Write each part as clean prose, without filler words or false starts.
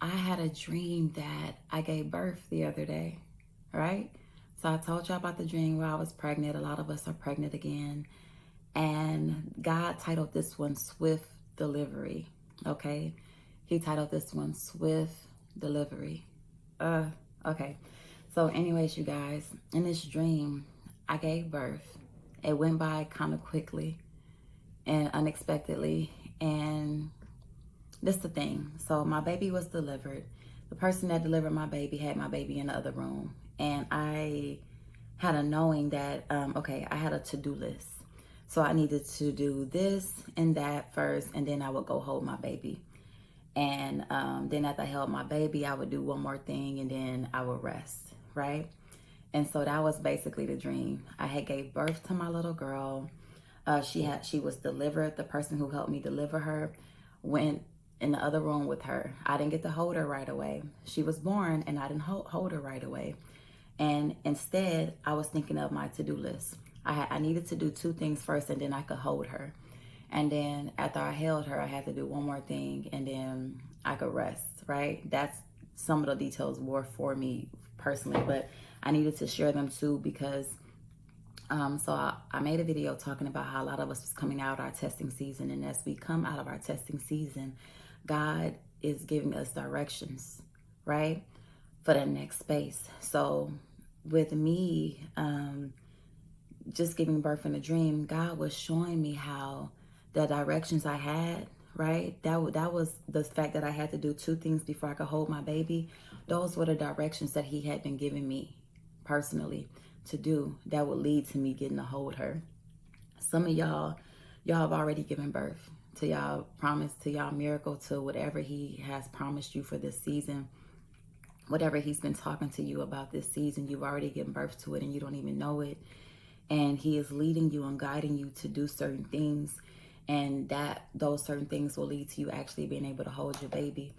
I had a dream that I gave birth the other day, right? So I told y'all about the dream where I was pregnant. A lot of us are pregnant again. And God titled this one Swift Delivery. Okay. He titled this one Swift Delivery. Uh, okay. So, anyways, you guys, in this dream, I gave birth. It went by kind of quickly and unexpectedly. And this the thing. So my baby was delivered. The person that delivered my baby had my baby in the other room. And I had a knowing that, okay, I had a to-do list. So I needed to do this and that first, and then I would go hold my baby. And then after I held my baby, I would do one more thing, and then I would rest, right? And so that was basically the dream. I had gave birth to my little girl. She was delivered. The person who helped me deliver her went in the other room with her. I didn't get to hold her right away. She was born and I didn't hold her right away. And instead, I was thinking of my to-do list. I needed to do two things first and then I could hold her. And then after I held her, I had to do one more thing and then I could rest, right? That's some of the details were for me personally, but I needed to share them too because I made a video talking about how a lot of us was coming out of our testing season. And as we come out of our testing season, God is giving us directions, right? For the next space. So with me, just giving birth in a dream, God was showing me how the directions I had, right? That was the fact that I had to do two things before I could hold my baby. Those were the directions that he had been giving me personally to do that would lead to me getting to hold her. Some of y'all have already given birth to y'all promise, to y'all miracle, to whatever he has promised you for this season. Whatever he's been talking to you about this season, you've already given birth to it and you don't even know it. And he is leading you and guiding you to do certain things. And that those certain things will lead to you actually being able to hold your baby.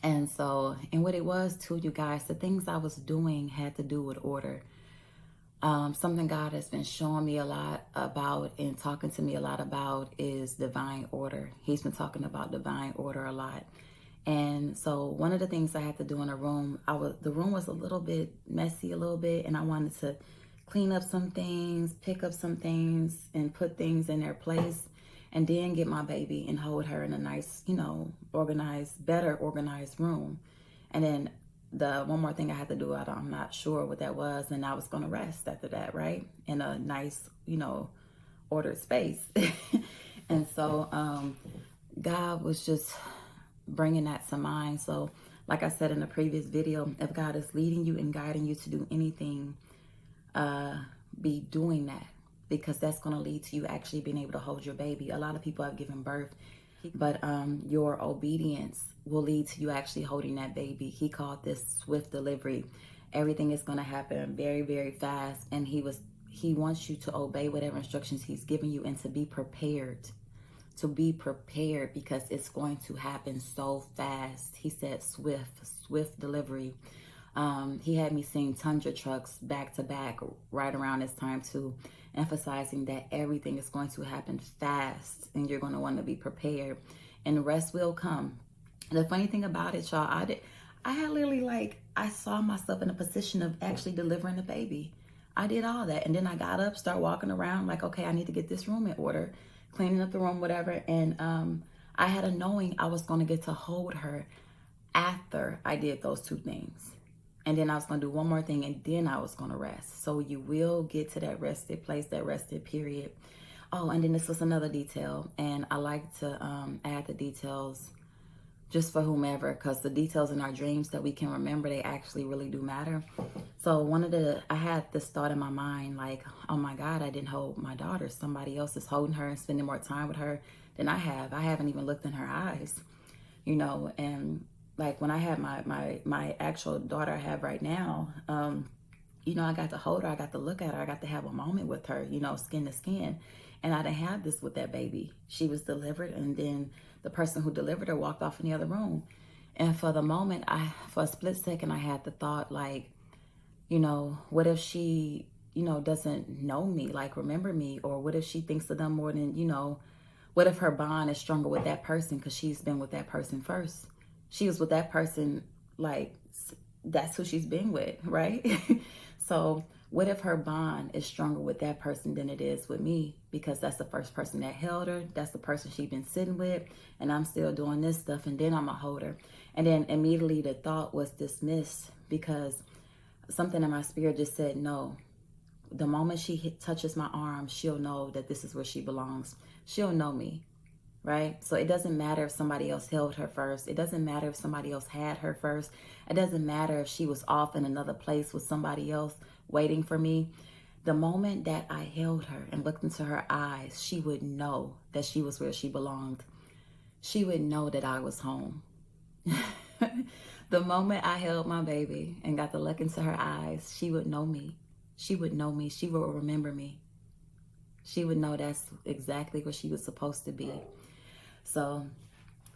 And so, and what it was too, you guys, the things I was doing had to do with order. Something God has been showing me a lot about and talking to me a lot about is divine order. He's been talking about divine order a lot. And so one of the things I had to do in a room, the room was a little bit messy a little bit, and I wanted to clean up some things, pick up some things, and put things in their place, and then get my baby and hold her in a nice, better organized room. And then the one more thing I had to do, I'm not sure what that was, and I was going to rest after that, right? In a nice, ordered space. And so God was just bringing that to mind. So like I said in the previous video, if God is leading you and guiding you to do anything, be doing that, because that's going to lead to you actually being able to hold your baby. A lot of people have given birth, but your obedience will lead to you actually holding that baby. He called this swift delivery. Everything is going to happen very, very fast, and he wants you to obey whatever instructions he's giving you and to be prepared. To be prepared, because it's going to happen so fast. He said swift delivery. He had me seeing tundra trucks back to back right around this time too, emphasizing that everything is going to happen fast and you're going to want to be prepared, and the rest will come. The funny thing about it, y'all, I had literally I saw myself in a position of actually delivering the baby. I did all that, and then I got up, start walking around like, okay, I need to get this room in order, cleaning up the room, whatever. And I had a knowing I was going to get to hold her after I did those two things. And then I was going to do one more thing, and then I was going to rest. So you will get to that rested place, that rested period. Oh, and then this was another detail. And I like to add the details just for whomever, because the details in our dreams that we can remember, they actually really do matter. So I had this thought in my mind, like, oh my God, I didn't hold my daughter. Somebody else is holding her and spending more time with her than I have. I haven't even looked in her eyes, and like when I had my actual daughter I have right now, I got to hold her, I got to look at her, I got to have a moment with her, skin to skin. And I didn't have this with that baby. She was delivered, and then the person who delivered her walked off in the other room. And for the moment, for a split second, I had the thought, like, what if she, doesn't know me, like remember me? Or what if she thinks of them more than, what if her bond is stronger with that person because she's been with that person first? She was with that person, like, that's who she's been with, right? So what if her bond is stronger with that person than it is with me? Because that's the first person that held her. That's the person she's been sitting with. And I'm still doing this stuff. And then I'm a holder. And then immediately the thought was dismissed because something in my spirit just said, no. The moment she touches my arm, she'll know that this is where she belongs. She'll know me, right? So it doesn't matter if somebody else held her first. It doesn't matter if somebody else had her first. It doesn't matter if she was off in another place with somebody else waiting for me. The moment that I held her and looked into her eyes, she would know that she was where she belonged. She would know that I was home. The moment I held my baby and got to look into her eyes, she would know me. She would know me. She would remember me. She would know that's exactly where she was supposed to be. So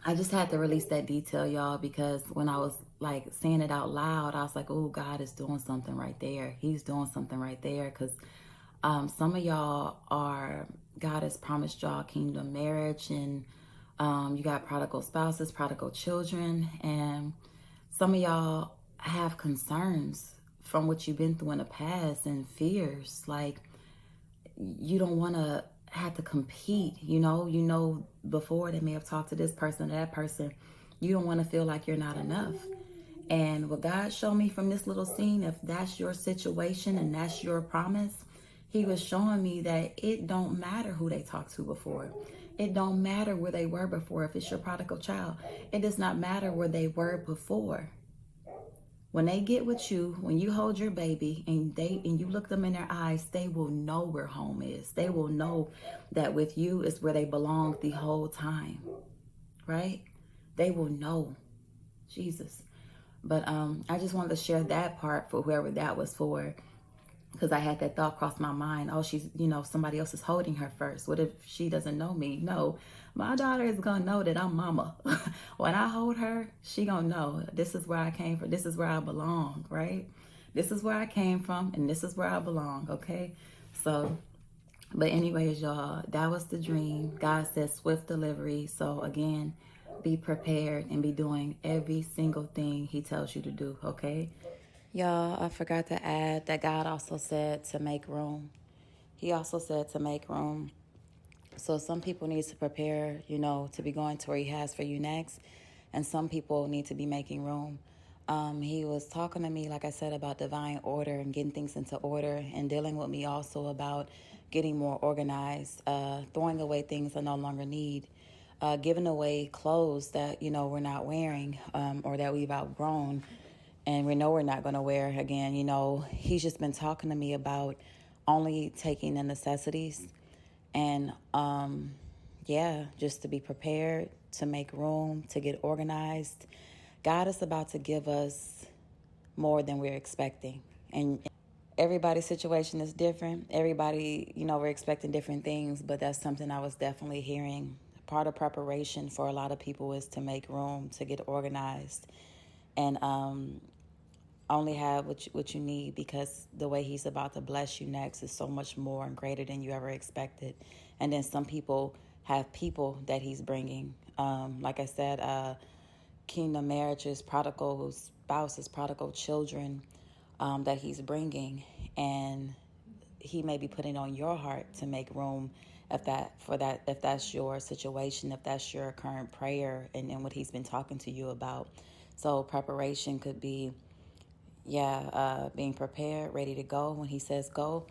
I just had to release that detail, y'all, because when I was like saying it out loud, I was like, oh, God is doing something right there. He's doing something right there. Because some of y'all are, God has promised y'all kingdom marriage, and you got prodigal spouses, prodigal children, and some of y'all have concerns from what you've been through in the past and fears. Like, you don't want to have to compete, before they may have talked to this person or that person. You don't want to feel like you're not enough. And what God showed me from this little scene, if that's your situation and that's your promise, he was showing me that it don't matter who they talked to before. It don't matter where they were before. If it's your prodigal child, it does not matter where they were before. When they get with you, when you hold your baby and you look them in their eyes, they will know where home is. They will know that with you is where they belong the whole time, right? They will know. Jesus. But I just wanted to share that part for whoever that was for, because I had that thought cross my mind. Oh, she's, somebody else is holding her first. What if she doesn't know me? No, my daughter is going to know that I'm mama. When I hold her, she going to know this is where I came from. This is where I belong, right? This is where I came from, and this is where I belong, okay? So, but anyways, y'all, that was the dream. God said swift delivery. So again, be prepared and be doing every single thing he tells you to do, okay? Y'all, I forgot to add that God also said to make room. He also said to make room. So some people need to prepare, to be going to where he has for you next. And some people need to be making room. He was talking to me, like I said, about divine order and getting things into order, and dealing with me also about getting more organized, throwing away things I no longer need, giving away clothes that, we're not wearing, or that we've outgrown and we know we're not going to wear again. He's just been talking to me about only taking the necessities, and yeah, just to be prepared, to make room, to get organized. God is about to give us more than we're expecting. And everybody's situation is different. Everybody, we're expecting different things, but that's something I was definitely hearing. Part of preparation for a lot of people is to make room, to get organized, and only have what you need, because the way he's about to bless you next is so much more and greater than you ever expected. And then some people have people that he's bringing. Like I said, kingdom marriages, prodigal spouses, prodigal children, that he's bringing. And he may be putting on your heart to make room if that's your situation, if that's your current prayer, and what he's been talking to you about. So preparation could be, being prepared, ready to go when he says go,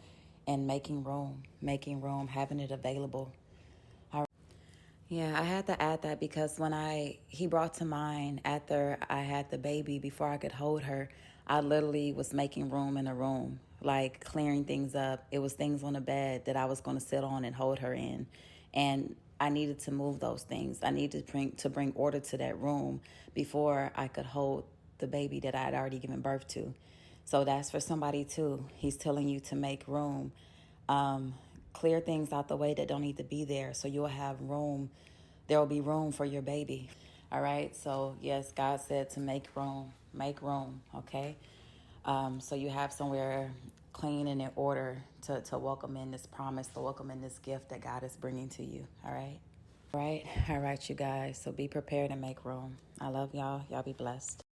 and making room, having it available. Yeah, I had to add that because he brought to mind after I had the baby, before I could hold her, I literally was making room in a room, like clearing things up. It was things on the bed that I was going to sit on and hold her in. And I needed to move those things. I needed to bring order to that room before I could hold the baby that I had already given birth to. So that's for somebody too. He's telling you to make room. Um, Clear things out the way that don't need to be there, so you'll have room. There will be room for your baby. All right. So yes, God said to make room. Okay. So you have somewhere clean and in order to welcome in this promise, to welcome in this gift that God is bringing to you. All right. All right, you guys. So be prepared and make room. I love y'all. Y'all be blessed.